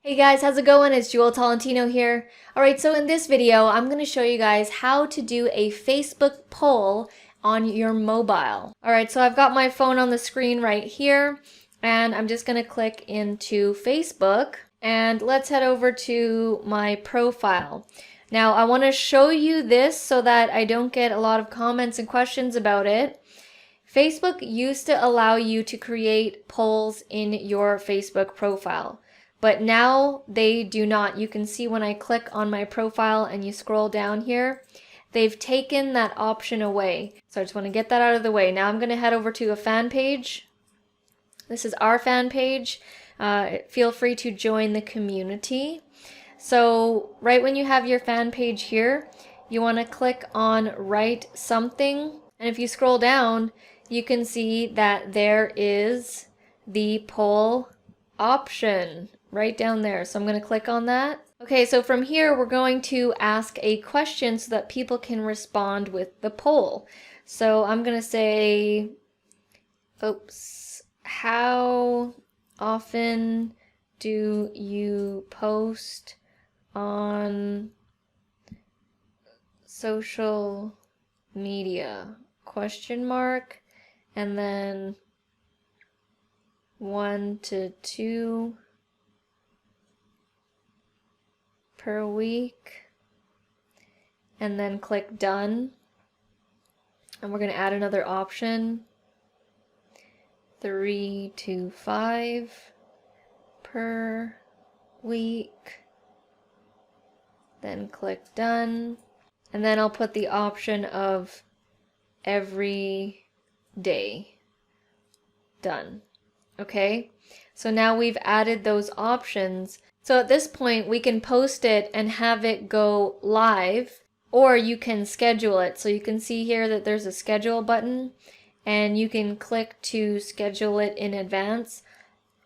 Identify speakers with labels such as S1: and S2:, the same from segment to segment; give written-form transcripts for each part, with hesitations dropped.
S1: Hey guys, how's it going? It's Jewel Tolentino here. Alright, so in this video, I'm going to show you guys how to do a Facebook poll on your mobile. Alright, so I've got my phone on the screen right here, and I'm just going to click into Facebook, and let's head over to my profile. Now, I want to show you this so that I don't get a lot of comments and questions about it. Facebook used to allow you to create polls in your Facebook profile. But now they do not. You can see when I click on my profile and you scroll down here, they've taken that option away. So I just want to get that out of the way. Now I'm going to head over to a fan page. This is our fan page. Feel free to join the community. So right when you have your fan page here, you want to click on write something. And if you scroll down, you can see that there is the poll option right down there. So I'm going to click on that. Okay, so from here we're going to ask a question so that people can respond with the poll. So I'm going to say, how often do you post on social media? Question mark, and then 1 to 2 per week, and then click done. And we're going to add another option, 3 to 5 per week, then click done, and then I'll put the option of every day. Done. Okay, so now we've added those options. So at this point we can post it and have it go live, or you can schedule it. So you can see here that there's a schedule button and you can click to schedule it in advance.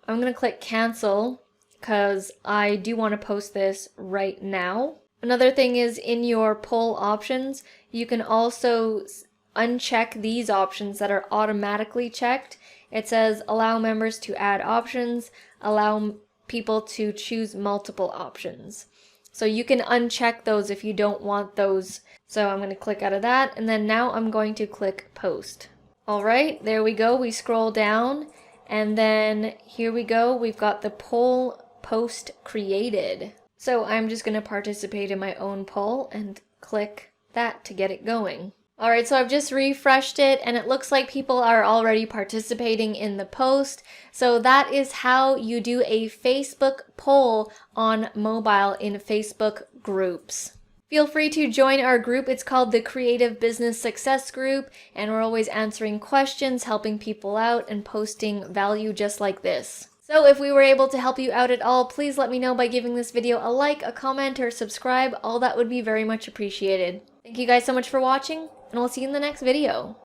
S1: I'm going to click cancel because I do want to post this right now. Another thing is, in your poll options, you can also uncheck these options that are automatically checked. It says allow members to add options, allow people to choose multiple options. So you can uncheck those if you don't want those. So I'm going to click out of that, and then now I'm going to click post. Alright, there we go. We scroll down, and then here we go. We've got the poll post created. So I'm just going to participate in my own poll and click that to get it going. Alright, so I've just refreshed it and it looks like people are already participating in the post. So that is how you do a Facebook poll on mobile in Facebook groups. Feel free to join our group. It's called the Creative Business Success Group, and we're always answering questions, helping people out, and posting value just like this. So if we were able to help you out at all, please let me know by giving this video a like, a comment, or subscribe. All that would be very much appreciated. Thank you guys so much for watching, and we'll see you in the next video.